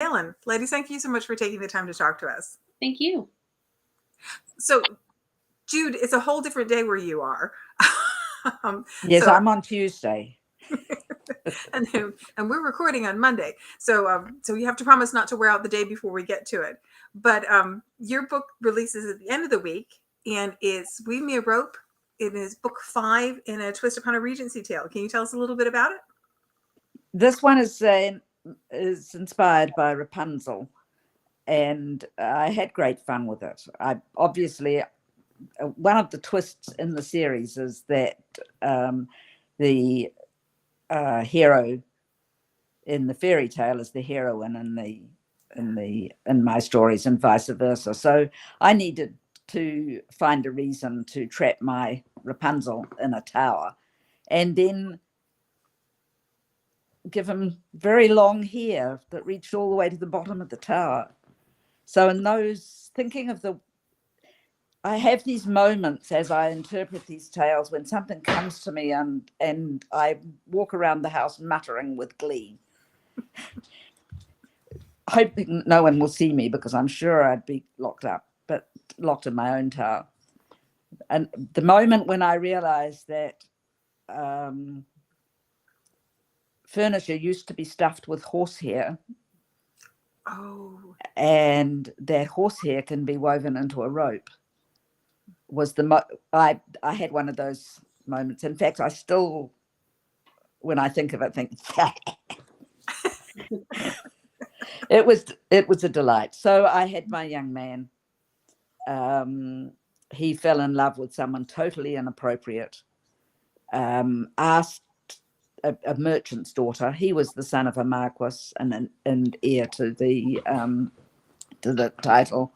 Galen. Ladies, thank you so much for taking the time to talk to us. Thank you. So, Jude, it's a whole different day where you are. Yes, I'm on Tuesday. and we're recording on Monday. So you have to promise not to wear out the day before we get to it. But your book releases at the end of the week, and it's Weave Me a Rope. It is book 5 in A Twist Upon a Regency Tale. Can you tell us a little bit about it? This one is inspired by Rapunzel, and I had great fun with it. I obviously, one of the twists in the series is that the hero in the fairy tale is the heroine in my stories, and vice versa. So I needed to find a reason to trap my Rapunzel in a tower, and then give him very long hair that reached all the way to the bottom of the tower. So in those, thinking of I have these moments as I interpret these tales when something comes to me and I walk around the house muttering with glee, hoping no one will see me because I'm sure I'd be locked in my own tower. And the moment when I realized that furniture used to be stuffed with horsehair, and that horsehair can be woven into a rope, was I had one of those moments. In fact, I still, when I think of it, think it was a delight. So I had my young man. He fell in love with someone totally inappropriate. Asked a merchant's daughter. He was the son of a marquis and heir to the title.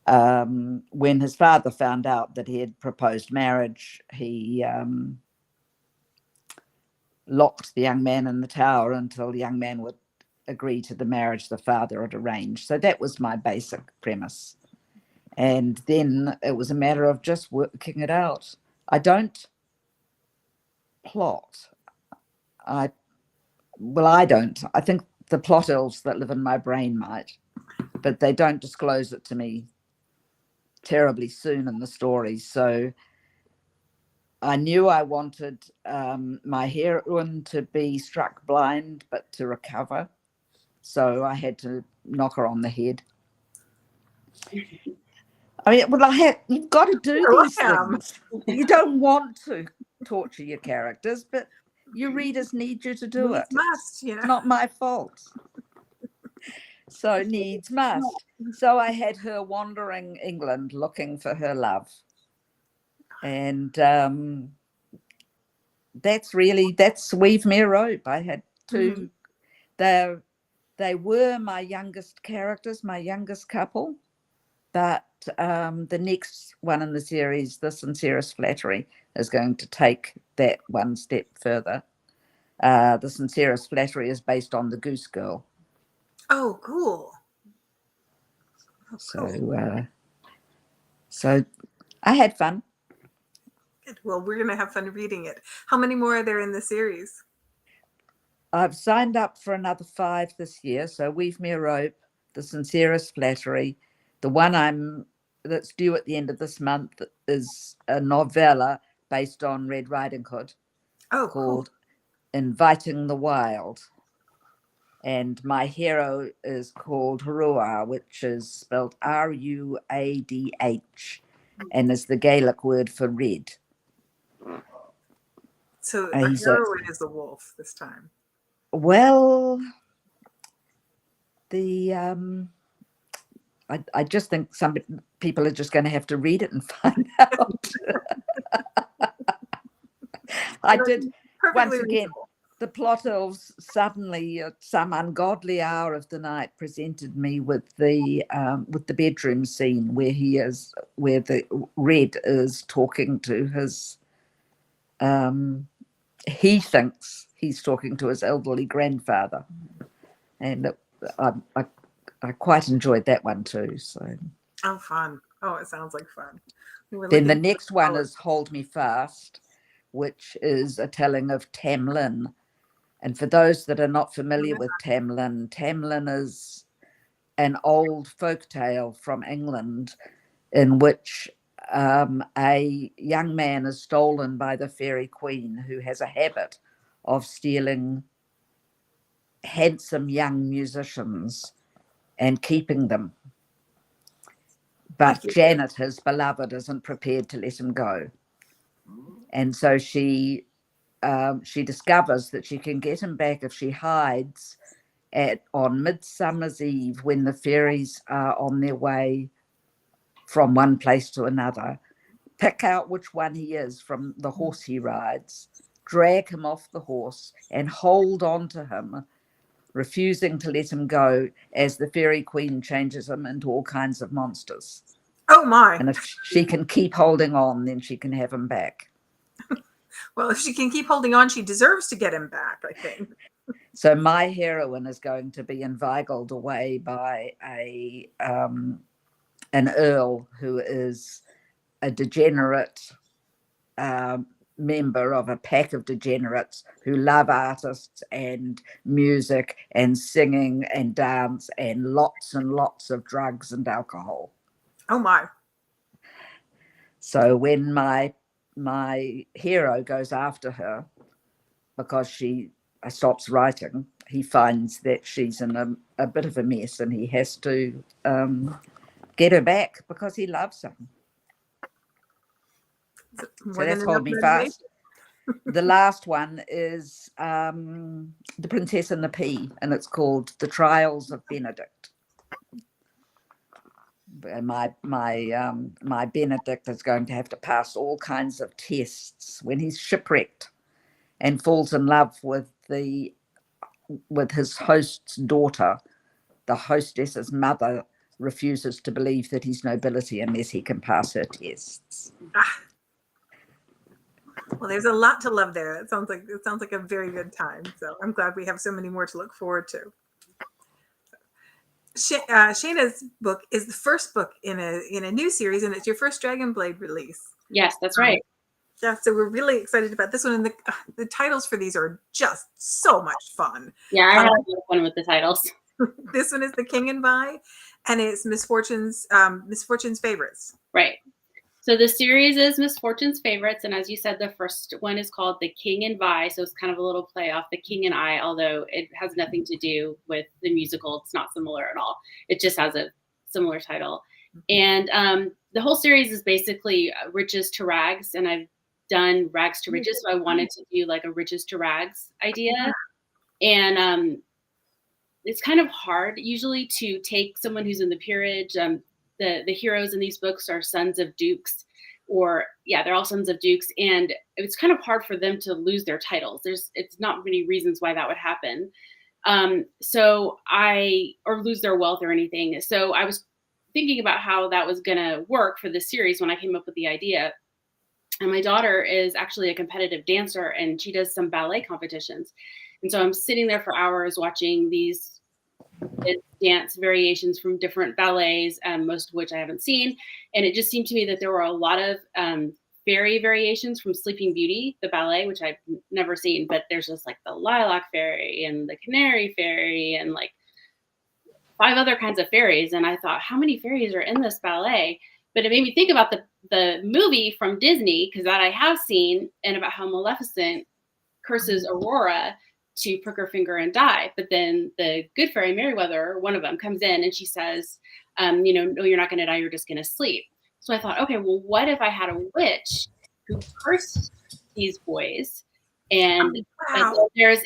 When his father found out that he had proposed marriage, he locked the young man in the tower until the young man would agree to the marriage the father had arranged. So that was my basic premise. And then it was a matter of just working it out. I don't plot. I don't. I think the plot elves that live in my brain might, but they don't disclose it to me terribly soon in the story. So I knew I wanted my heroine to be struck blind, but to recover. So I had to knock her on the head. I mean, you've got to do these things. You don't want to torture your characters, but your readers need you to do it. Must, It's not my fault. So needs must. So I had her wandering England looking for her love. And that's Weave Me a Rope. I had two. They were my youngest characters, my youngest couple. But the next one in the series, The Sincerest Flattery, is going to take that one step further. The Sincerest Flattery is based on the Goose Girl. Oh, cool. So I had fun. Good. Well, we're going to have fun reading it. How many more are there in the series? I've signed up for another 5 this year. So Weave Me a Rope, The Sincerest Flattery. The one that's due at the end of this month is a novella based on Red Riding Hood called Inviting the Wild. And my hero is called Ruadh, which is spelled Ruadh, and is the Gaelic word for red. So the heroine is the wolf this time. Well, I just think some people are just going to have to read it and find out. I did once again. The plot elves suddenly, at some ungodly hour of the night, presented me with the bedroom scene where the Red is talking to his. He thinks he's talking to his elderly grandfather, and I quite enjoyed that one too. So. Oh, fun! Oh, it sounds like fun. Then the next one is Hold Me Fast, which is a telling of Tam Lin, And for those that are not familiar with Tamlin, Tamlin is an old folk tale from England in which a young man is stolen by the fairy queen, who has a habit of stealing handsome young musicians and keeping them. But Janet, his beloved, isn't prepared to let him go. And so she discovers that she can get him back if she hides on Midsummer's Eve, when the fairies are on their way from one place to another, pick out which one he is from the horse he rides, drag him off the horse and hold on to him, refusing to let him go as the fairy queen changes him into all kinds of monsters. Oh my. And if she can keep holding on, then she can have him back. Well, if she can keep holding on, she deserves to get him back, I think. So my heroine is going to be inveigled away by an earl who is a degenerate member of a pack of degenerates who love artists and music and singing and dance and lots of drugs and alcohol. Oh my. So when my hero goes after her because she stops writing, he finds that she's in a bit of a mess, and he has to get her back because he loves her. So that's hold me fast. The last one is The Princess and the Pea, and it's called The Trials of Benedict. My Benedict is going to have to pass all kinds of tests when he's shipwrecked and falls in love with his host's daughter. The hostess's mother refuses to believe that he's nobility unless he can pass her tests. Well, there's a lot to love there. It sounds like a very good time. So I'm glad we have so many more to look forward to. Shana's book is the first book in a new series, and it's your first Dragonblade release. Yes, that's right. Yeah, so we're really excited about this one, and the titles for these are just so much fun. Yeah, I had a lot of fun with the titles. This one is The King and Vi, and it's Misfortune's Favorites. Right. So the series is Misfortune's Favorites, and as you said, the first one is called The King and Vi, so it's kind of a little play off The King and I, although it has nothing to do with the musical. It's not similar at all. It just has a similar title. And the whole series is basically riches to rags, and I've done rags to riches, so I wanted to do like a riches to rags idea. And it's kind of hard usually to take someone who's in the peerage. The heroes in these books are sons of dukes, they're all sons of dukes, and it's kind of hard for them to lose their titles. It's not many reasons why that would happen. Or lose their wealth or anything. So I was thinking about how that was going to work for this series when I came up with the idea. And my daughter is actually a competitive dancer, and she does some ballet competitions. And so I'm sitting there for hours watching these dance variations from different ballets, most of which I haven't seen. And it just seemed to me that there were a lot of fairy variations from Sleeping Beauty, the ballet, which I've never seen. But there's just like the lilac fairy and the canary fairy and like 5 other kinds of fairies. And I thought, how many fairies are in this ballet? But it made me think about the movie from Disney, because that I have seen, and about how Maleficent curses Aurora to prick her finger and die. But then the good fairy, Merryweather, one of them, comes in and she says, no, you're not going to die. You're just going to sleep. So I thought, okay, well, what if I had a witch who cursed these boys? And there's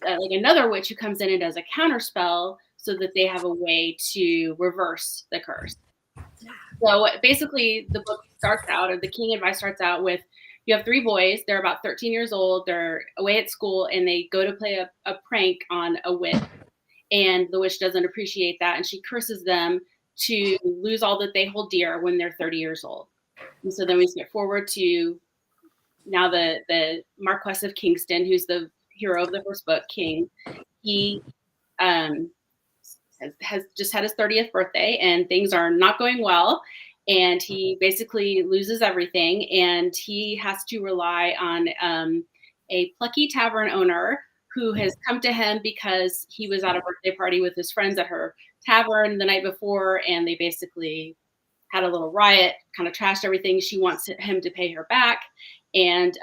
another witch who comes in and does a counter spell so that they have a way to reverse the curse. So basically the book starts out, or The King and Vi starts out with, you have 3 boys. They're about 13 years old. They're away at school, and they go to play a prank on a witch. And the witch doesn't appreciate that, and she curses them to lose all that they hold dear when they're 30 years old. And so then we skip forward to now the Marquess of Kingston, who's the hero of the first book, King. He has just had his 30th birthday, and things are not going well. And he basically loses everything, and he has to rely on a plucky tavern owner who has come to him because he was at a birthday party with his friends at her tavern the night before, and they basically had a little riot, kind of trashed everything. She wants him to pay her back, and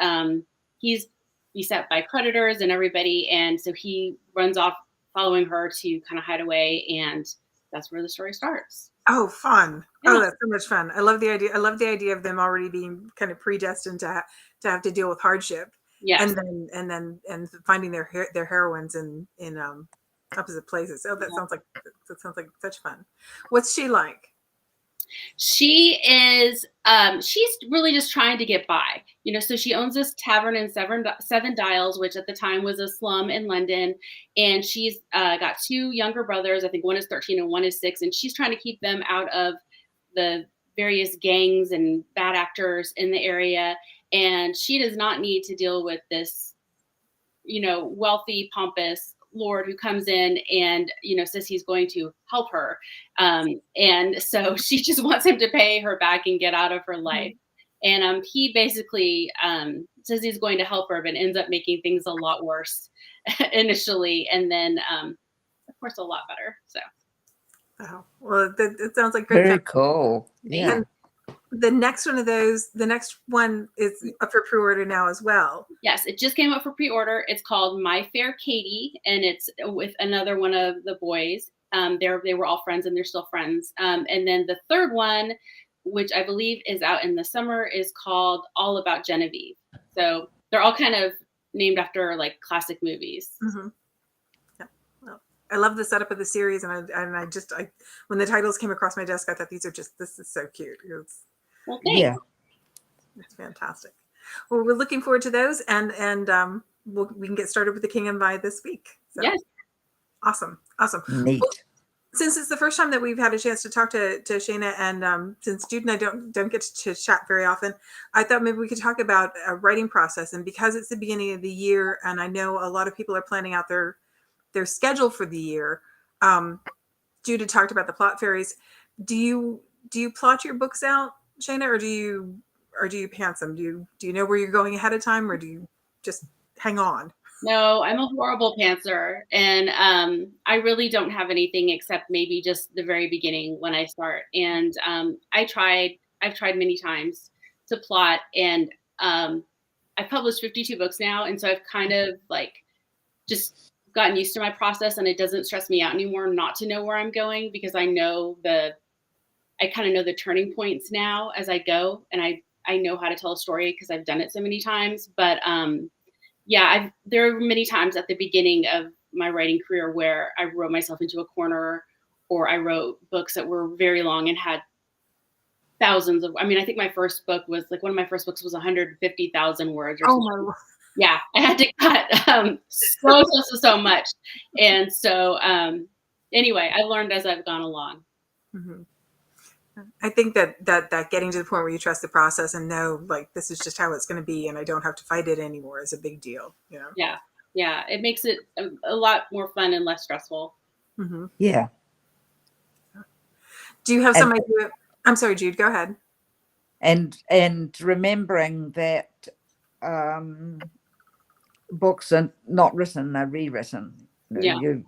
he's beset by creditors and everybody, and so he runs off following her to kind of hide away, and that's where the story starts. Oh, fun. Yeah. Oh, that's so much fun. I love the idea of them already being kind of predestined to have to deal with hardship. Yes. And finding their heroines in opposite places. Oh, that sounds like such fun. What's she like? She is she's really just trying to get by, so she owns this tavern in Seven Dials, which at the time was a slum in London, and she's got two younger brothers. I think one is 13 and one is 6, and she's trying to keep them out of the various gangs and bad actors in the area, and she does not need to deal with this wealthy, pompous lord who comes in and says he's going to help her, and so she just wants him to pay her back and get out of her life. And he basically says he's going to help her, but ends up making things a lot worse initially, and then of course a lot better. So well, it sounds like great Very fun. cool. Yeah. And the next one is up for pre-order now as well. Yes, it just came up for pre-order. It's called My Fair Katie, and it's with another one of the boys. They were all friends, and they're still friends. And then the third one, which I believe is out in the summer, is called All About Genevieve. So they're all kind of named after like classic movies. Mm-hmm. Yeah. Well, I love the setup of the series, and I when the titles came across my desk, I thought this is so cute. Well, thanks. Yeah. It's fantastic. Well, we're looking forward to those, and we can get started with the Kingdom by this week. So, yes. Awesome. Neat. Well, since it's the first time that we've had a chance to talk to Shana, and since Jude and I don't get to chat very often, I thought maybe we could talk about a writing process. And because it's the beginning of the year, and I know a lot of people are planning out their schedule for the year, Jude had talked about the plot fairies. Do you plot your books out, Shana, or do you pants them? Do you know where you're going ahead of time, or do you just hang on? No, I'm a horrible pantser, and I really don't have anything except maybe just the very beginning when I start. And I've tried many times to plot, and I've published 52 books now, and so I've kind of like just gotten used to my process, and it doesn't stress me out anymore not to know where I'm going, because I kind of know the turning points now as I go, and I know how to tell a story because I've done it so many times. But there are many times at the beginning of my writing career where I wrote myself into a corner, or I wrote books that were very long and had thousands of. I mean, I think my first book was one of my first books was 150,000 words. Or something. My Lord. Yeah, I had to cut so much, and so anyway, I've learned as I've gone along. Mm-hmm. I think that getting to the point where you trust the process and know, like, this is just how it's going to be, and I don't have to fight it anymore, is a big deal. Yeah, it makes it a lot more fun and less stressful. Mm-hmm. Yeah. Do you have some idea? I'm sorry, Jude, go ahead. And remembering that books are not written, they're rewritten. You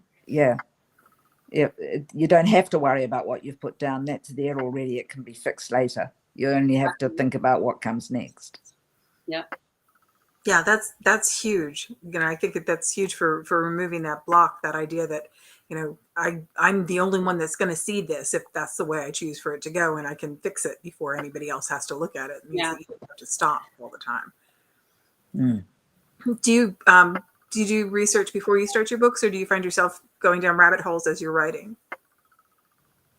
don't have to worry about what you've put down. That's there already. It can be fixed later. You only have to think about what comes next. Yep. Yeah, that's huge. I think that's huge for removing that block, that idea that, I'm the only one that's going to see this if that's the way I choose for it to go, and I can fix it before anybody else has to look at it. It means that you have to stop all the time. Mm. Do you do research before you start your books, or do you find yourself going down rabbit holes as you're writing?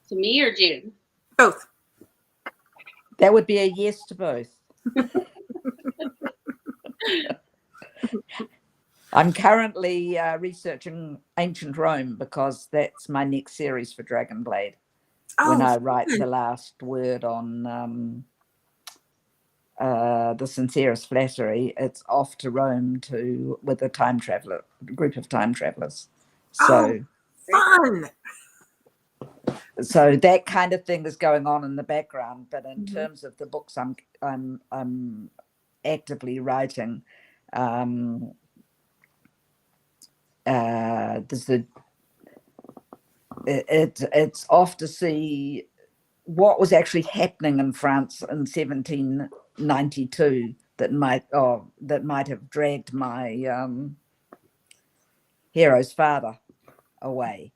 To me or Jude? Both. That would be a yes to both. I'm currently researching ancient Rome because that's my next series for Dragonblade. When I write the last word on the sincerest flattery, it's off to Rome with a group of time travelers. So fun. So that kind of thing is going on in the background, but in terms of the books I'm actively writing, It's off to see what was actually happening in France in 1792 that might have dragged my hero's father away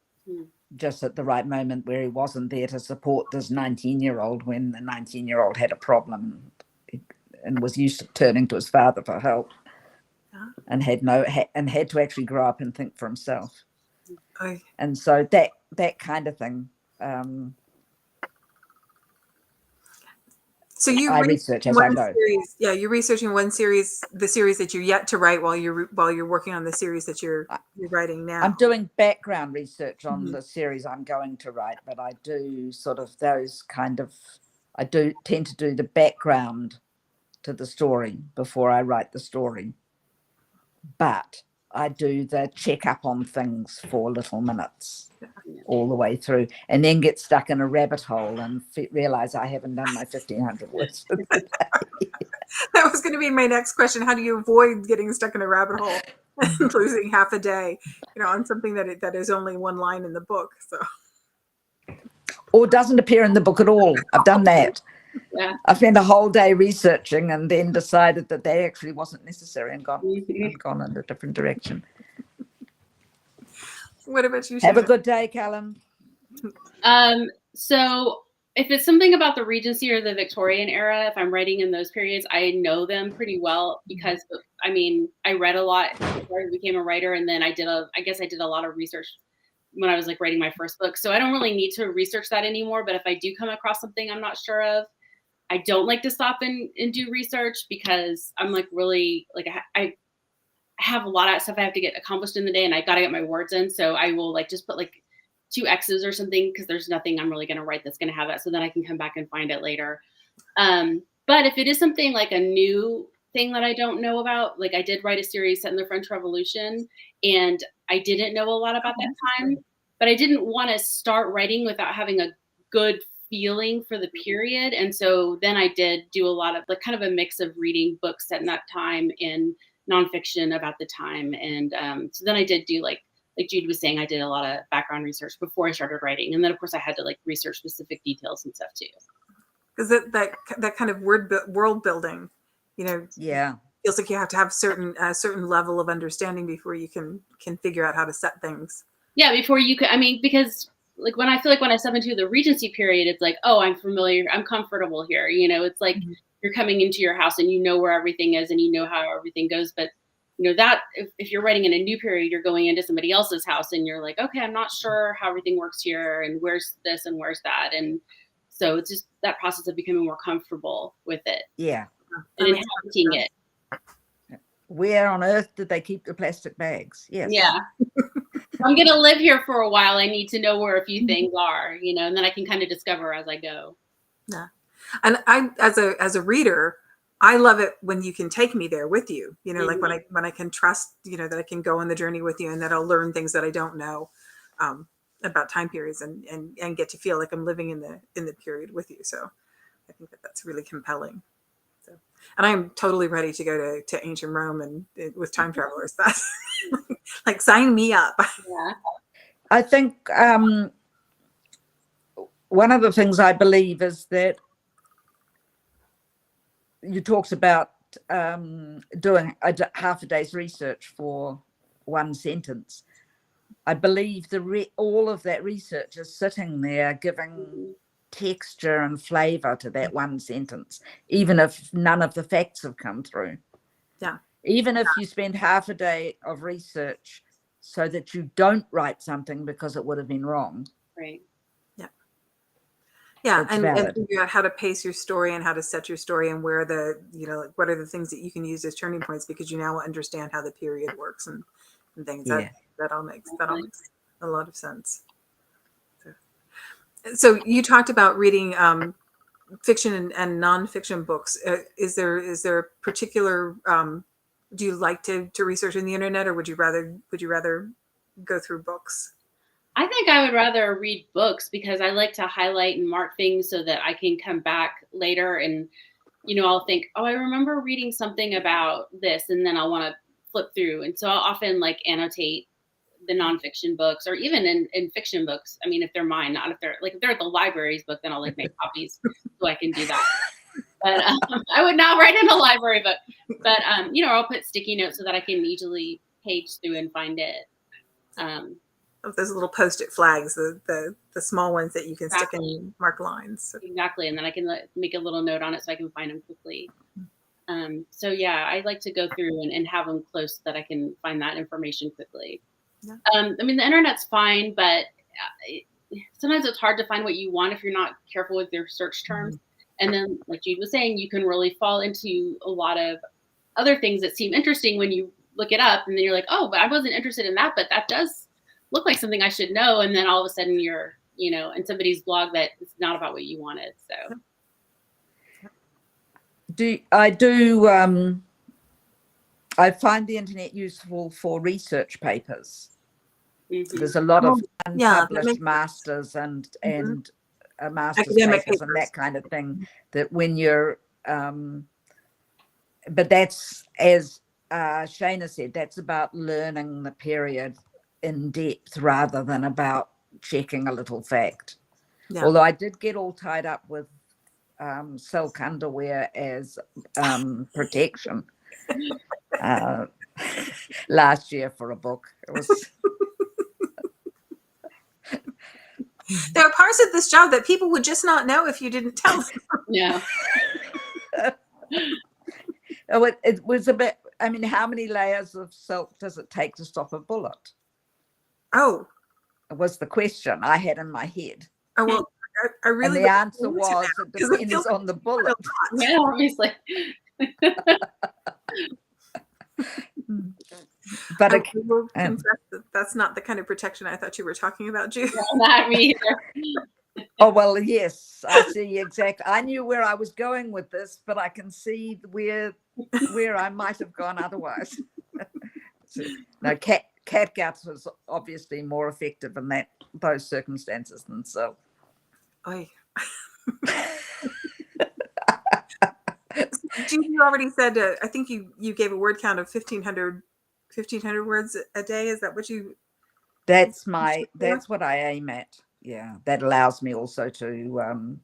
just at the right moment, where he wasn't there to support this 19-year-old when the 19-year-old had a problem and was used to turning to his father for help, and had to actually grow up and think for himself. And so that kind of thing. So you I research as I go. Series, yeah, you're researching one series, the series that you're yet to write while you're working on the series that you're writing now. I'm doing background research on the series I'm going to write, but I do sort of those kind of. I do tend to do the background to the story before I write the story, but I do the check up on things for little minutes all the way through, and then get stuck in a rabbit hole and realize I haven't done my 1,500 words for the day. That was going to be my next question. How do you avoid getting stuck in a rabbit hole and losing half a day, on something that is only one line in the book? So, or doesn't appear in the book at all. I've done that. Yeah. I spent a whole day researching and then decided that actually wasn't necessary and gone in a different direction. What about you, Shana? Have a good day, Callum. So if it's something about the Regency or the Victorian era, if I'm writing in those periods, I know them pretty well because, I read a lot before I became a writer, and then I did a lot of research when I was writing my first book. So I don't really need to research that anymore. But if I do come across something I'm not sure of, I don't like to stop and do research because I'm really I have a lot of stuff I have to get accomplished in the day, and I got to get my words in. So I will just put 2 X's or something because there's nothing I'm really going to write that's going to have that. So then I can come back and find it later. But if it is something a new thing that I don't know about, I did write a series set in the French Revolution, and I didn't know a lot about that time, but I didn't want to start writing without having a good feeling for the period. And so then I did do a lot of kind of a mix of reading books set in that time and nonfiction about the time. And so then I did do like Jude was saying, I did a lot of background research before I started writing. And then of course I had to research specific details and stuff too. Because that kind of world building, yeah, feels like you have to have certain level of understanding before you can figure out how to set things. Yeah, before you could, because when I feel when I step into the Regency period, it's oh, I'm familiar, I'm comfortable here. It's you're coming into your house and you know where everything is and you know how everything goes. But that if you're writing in a new period, you're going into somebody else's house and you're okay, I'm not sure how everything works here and where's this and where's that. And so it's just that process of becoming more comfortable with it. Yeah. And inhabiting it. Where on earth did they keep the plastic bags? Yes. Yeah. I'm going to live here for a while. I need to know where a few things are, and then I can kind of discover as I go. Yeah. And I, as a reader, I love it when you can take me there with you, when I can trust, that I can go on the journey with you and that I'll learn things that I don't know about time periods and get to feel like I'm living in the period with you. So I think that's really compelling. So, and I'm totally ready to go to ancient Rome and with time travelers. That's sign me up. Yeah. I think one of the things I believe is that you talked about doing half a day's research for one sentence. I believe all of that research is sitting there giving texture and flavor to that one sentence, even if none of the facts have come through. Yeah. Even if you spend half a day of research so that you don't write something because it would have been wrong. Right. Yeah. Yeah. And figure out how to pace your story and how to set your story and where what are the things that you can use as turning points because you now understand how the period works and things. Yeah. That all makes a lot of sense. So you talked about reading fiction and nonfiction books. Is there a particular do you like to research in the internet, or would you rather go through books? I think I would rather read books because I like to highlight and mark things so that I can come back later and I'll think, oh, I remember reading something about this, and then I'll want to flip through. And so I'll often like annotate the nonfiction books, or even in fiction books. I mean, if they're mine, not if they're at the library's book, then I'll like make copies so I can do that. But I would not write in a library book. But I'll put sticky notes so that I can easily page through and find it. Those little Post-it flags, the small ones that you can Exactly. stick in mark lines. Exactly, and then I can make a little note on it so I can find them quickly. So yeah, I like to go through and have them close so that I can find that information quickly. Yeah. I mean, the internet's fine, but sometimes it's hard to find what you want if you're not careful with your search terms. And then, like Jude was saying, you can really fall into a lot of other things that seem interesting when you look it up, and then you're like, oh, but I wasn't interested in that, but that does look like something I should know. And then all of a sudden you're, in somebody's blog that it's not about what you wanted. So I find the internet useful for research papers. Mm-hmm. There's a lot of unpublished Yeah, masters and master's academic papers and that kind of thing, that when you're but that's, as Shana said, that's about learning the period in depth rather than about checking a little fact. Yeah. Although I did get all tied up with silk underwear as protection last year for a book. It was There are parts of this job that people would just not know if you didn't tell them. Yeah. It was a bit, I mean, how many layers of silk does it take to stop a bullet? Oh. Was the question I had in my head. Oh, well, I really. And the answer was it depends on the bullet. Yeah, obviously. But I will confess that that's not the kind of protection I thought you were talking about, Jude. No, not me either. Oh, well, yes, I see exactly. I knew where I was going with this, but I can see where I might have gone otherwise. No, catguts was obviously more effective in those circumstances than silk. Jude, you already said, I think you gave a word count of 1,500 words a day. Is that what you? That's what I aim at. Yeah, that allows me also to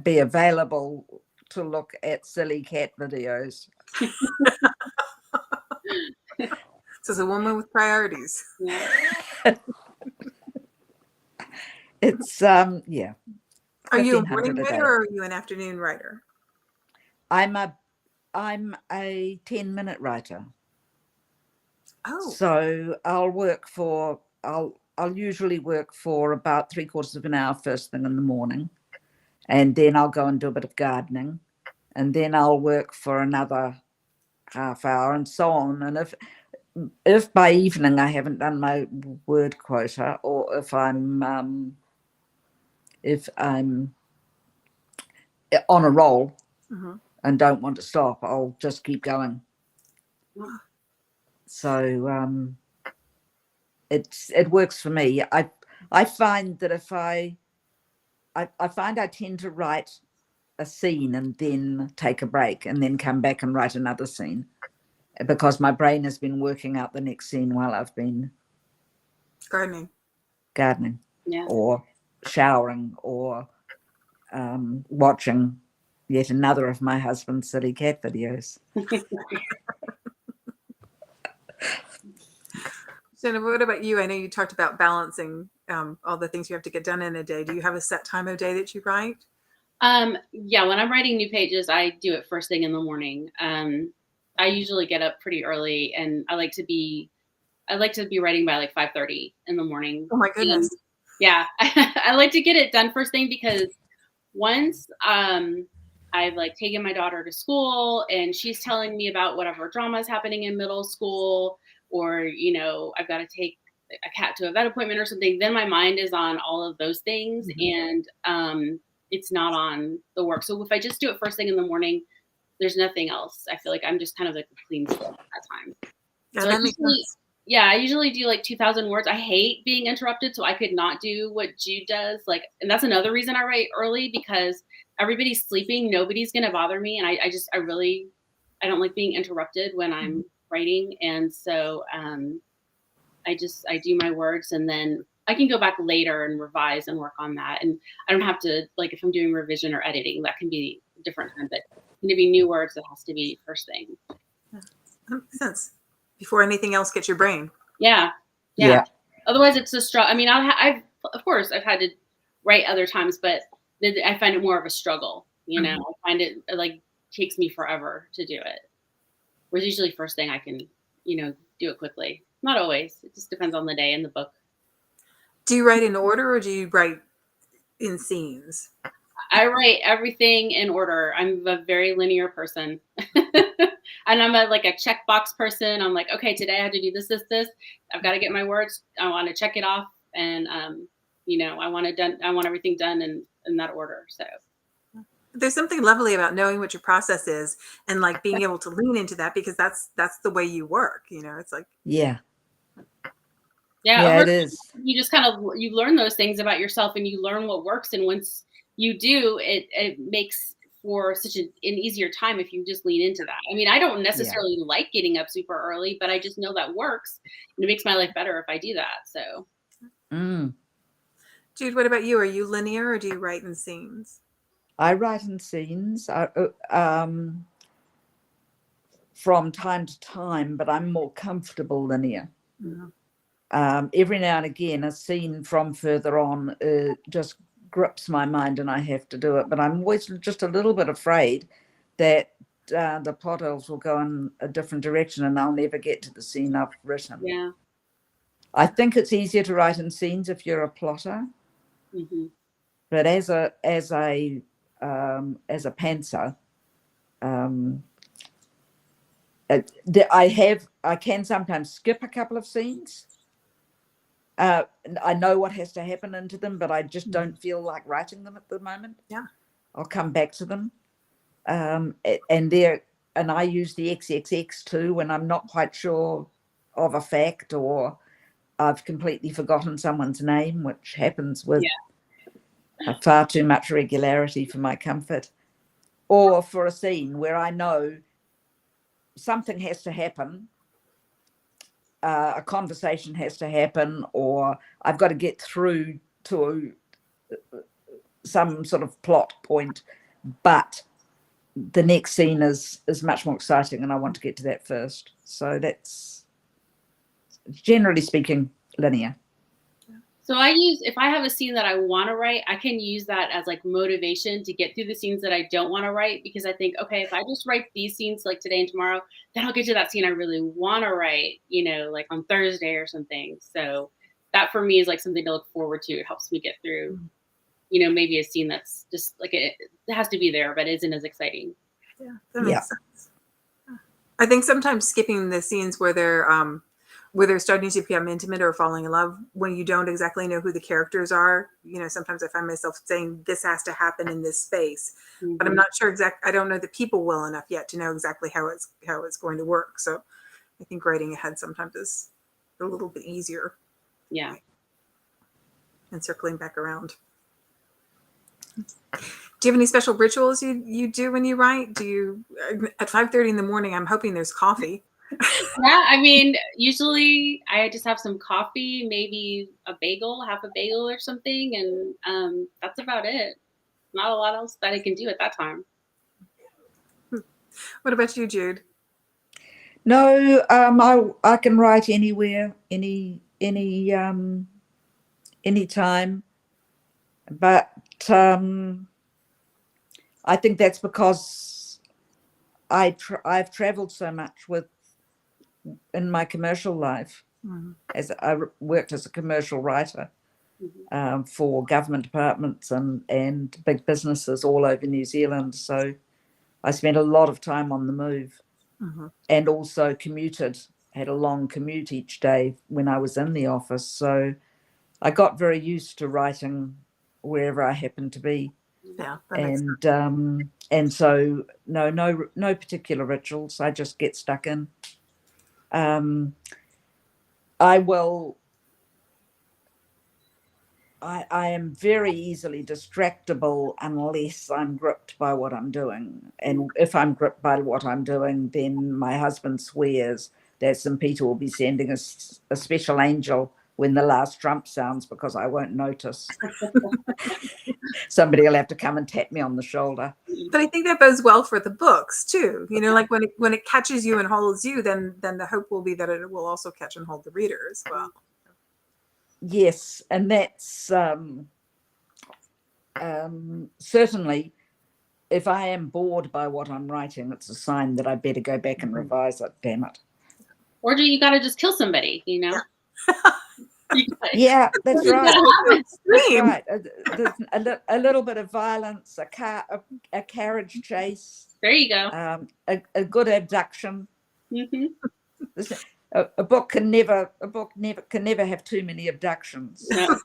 be available to look at silly cat videos. This is a woman with priorities. Yeah. It's yeah. Are you a morning writer or are you an afternoon writer? I'm a 10-minute writer. Oh. So I'll usually work for about 3/4 of an hour first thing in the morning, and then I'll go and do a bit of gardening, and then I'll work for another half hour and so on. And if by evening I haven't done my word quota, or if I'm on a roll and don't want to stop, I'll just keep going. So it works for me. I find that if I tend to write a scene and then take a break and then come back and write another scene, because my brain has been working out the next scene while I've been gardening, or showering, or watching yet another of my husband's silly cat videos. Shana, what about you? I know you talked about balancing all the things you have to get done in a day. Do you have a set time of day that you write? Yeah, when I'm writing new pages, I do it first thing in the morning. I usually get up pretty early, and I like to be writing by like 5:30 in the morning. Oh my goodness. And, yeah, I like to get it done first thing, because once I've like taken my daughter to school and she's telling me about whatever drama is happening in middle school, or I've got to take a cat to a vet appointment or something, then my mind is on all of those things, and it's not on the work. So if I just do it first thing in the morning, there's nothing else. I feel like I'm just kind of like a clean slate at that time. Yeah, so that makes sense. Yeah, I usually do like 2,000 words. I hate being interrupted, so I could not do what Jude does. And that's another reason I write early, because everybody's sleeping, nobody's going to bother me. And I don't like being interrupted when I'm writing. And so I do my words, and then I can go back later and revise and work on that. And I don't have to, like, if I'm doing revision or editing, that can be a different time, but going to be new words, that has to be first thing. Yeah, that makes sense. Before anything else gets your brain. Yeah. Otherwise it's a struggle. I mean, I've of course I've had to write other times, but I find it more of a struggle, you know. I find it like takes me forever to do it. Whereas usually first thing I can, you know, do it quickly. Not always. It just depends on the day and the book. Do you write in order, or do you write in scenes? I write everything in order. I'm a very linear person. And I'm like a checkbox person. I'm like, okay, today I have to do this, this, this. I've got to get my words. I want to check it off. And, you know, I want everything done in that order. So There's something lovely about knowing what your process is and like being able to lean into that, because that's the way you work. You know, it's like, Yeah, yeah, it is. You just kind of, you learn those things about yourself, and you learn what works. And once you do, it makes for such an easier time if you just lean into that. I mean, I don't necessarily like getting up super early, but I just know that works, and it makes my life better if I do that. So, Jude, what about you? Are you linear, or do you write in scenes? I write in scenes from time to time, but I'm more comfortable linear. Every now and again, a scene from further on just grips my mind, and I have to do it. But I'm always just a little bit afraid that the plot holes will go in a different direction, and I'll never get to the scene I've written. Yeah, I think it's easier to write in scenes if you're a plotter. But as a pantser, I can sometimes skip a couple of scenes. I know what has to happen into them, but I just don't feel like writing them at the moment. Yeah, I'll come back to them. And I use the XXX too when I'm not quite sure of a fact, or I've completely forgotten someone's name, which happens with far too much regularity for my comfort. Or for a scene where I know something has to happen, a conversation has to happen, or I've got to get through to some sort of plot point, but the next scene is much more exciting, and I want to get to that first. So that's, generally speaking, linear. So if I have a scene that I want to write, I can use that as like motivation to get through the scenes that I don't want to write, because I think, okay, if I just write these scenes like today and tomorrow, then I'll get to that scene I really want to write, you know, like on Thursday or something. So that for me is like something to look forward to. It helps me get through, you know, maybe a scene that's just like it has to be there, but isn't as exciting. Yeah, that makes sense. I think sometimes skipping the scenes where they're starting to become intimate or falling in love, when you don't exactly know who the characters are, you know, sometimes I find myself saying this has to happen in this space, but I'm not sure I don't know the people well enough yet to know exactly how it's going to work. So I think writing ahead sometimes is a little bit easier. Yeah. And circling back around. Do you have any special rituals you do when you write? Do you, at 5:30 in the morning, I'm hoping there's coffee. Yeah, I mean, usually I just have some coffee, maybe half a bagel or something, and that's about it. Not a lot else that I can do at that time. What about you, Jude? No, I can write anywhere, any time, but I think that's because I've traveled so much in my commercial life, as I worked as a commercial writer for government departments and big businesses all over New Zealand. So I spent a lot of time on the move, and also had a long commute each day when I was in the office. So I got very used to writing wherever I happened to be. Yeah, and so no particular rituals. I just get stuck in. I will I am very easily distractible unless I'm gripped by what I'm doing. And if I'm gripped by what I'm doing, then my husband swears that St. Peter will be sending a special angel when the last trump sounds, because I won't notice. Somebody will have to come and tap me on the shoulder. But I think that bodes well for the books too. You know, like when it catches you and holds you, then the hope will be that it will also catch and hold the reader as well. Yes, and that's certainly, if I am bored by what I'm writing, it's a sign that I better go back and revise it. Damn it! Or do you got to just kill somebody? You know. Yeah, that's You right. gotta have That's right. There's a little bit of violence, a carriage chase. There you go. A good abduction. Mm-hmm. A book can never have too many abductions. No.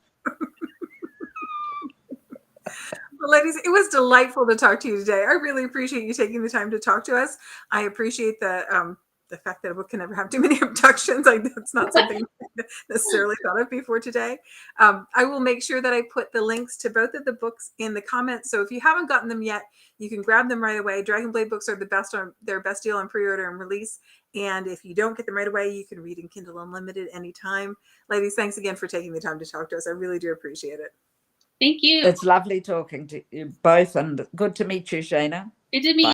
Well, ladies, it was delightful to talk to you today. I really appreciate you taking the time to talk to us. I appreciate the fact that a book can never have too many abductions. Like, that's not something I necessarily thought of before today. I will make sure that I put the links to both of the books in the comments. So if you haven't gotten them yet, you can grab them right away. Dragonblade books are their best deal on pre-order and release. And if you don't get them right away, you can read in Kindle Unlimited anytime. Ladies, thanks again for taking the time to talk to us. I really do appreciate it. Thank you. It's lovely talking to you both, and good to meet you, Shana. Good to meet you.